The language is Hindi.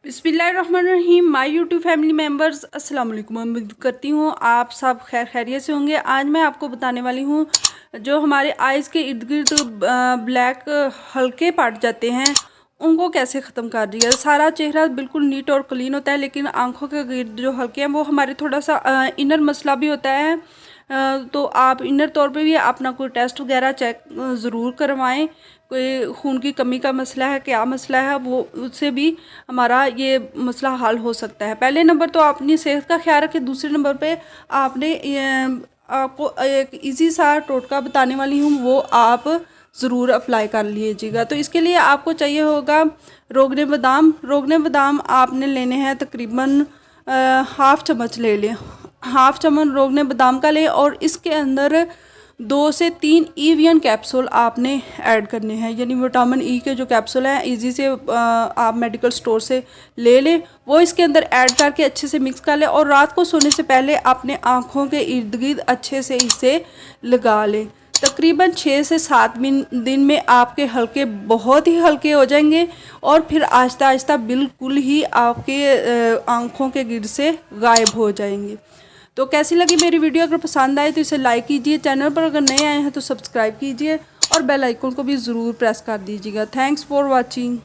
बिस्मिल्लाहिर्रहमानिर्रहीम। माय यूट्यूब फैमिली मेम्बर्स, अस्सलाम वालेकुम। उम्मीद करती हूँ आप सब खैर खैरियत से होंगे। आज मैं आपको बताने वाली हूँ जो हमारे आइज़ के इर्द गिर्द ब्लैक हल्के पड़ जाते हैं उनको कैसे ख़त्म कर दिया। सारा चेहरा बिल्कुल नीट और क्लीन होता है, लेकिन आंखों के गिर्द जो हल्के हैं वो हमारे थोड़ा सा इनर मसला भी होता है। तो आप इनर तौर पे भी अपना कोई टेस्ट वगैरह चेक ज़रूर करवाएं। कोई खून की कमी का मसला है, क्या मसला है, वो उससे भी हमारा ये मसला हल हो सकता है। पहले नंबर तो आप अपनी सेहत का ख्याल रखें। दूसरे नंबर पे आपको एक इजी सा टोटका बताने वाली हूँ, वो आप ज़रूर अप्लाई कर लीजिएगा। तो इसके लिए आपको चाहिए होगा रोगने बादाम। रोगने बादाम आपने लेने हैं तकरीबन हाफ़ चम्मच ले लें। हाफ़ चम्मच रोगने बादाम का लें और इसके अंदर 2 से 3 ईवियन कैप्सूल आपने ऐड करने हैं, यानी विटामिन ई के जो कैप्सूल हैं इजी से आप मेडिकल स्टोर से ले लें। वो इसके अंदर ऐड करके अच्छे से मिक्स कर लें और रात को सोने से पहले अपने आँखों के इर्द गिर्द अच्छे से इसे लगा लें। तकरीबन 6 से 7 दिन में आपके हल्के बहुत ही हल्के हो जाएंगे और फिर आहिस्ता आहिस्ता बिल्कुल ही आपके आँखों के गिर्द से गायब हो जाएंगे। तो कैसी लगी मेरी वीडियो? अगर पसंद आए तो इसे लाइक कीजिए, चैनल पर अगर नए आए हैं तो सब्सक्राइब कीजिए और बेल आइकन को भी ज़रूर प्रेस कर दीजिएगा। Thanks for watching.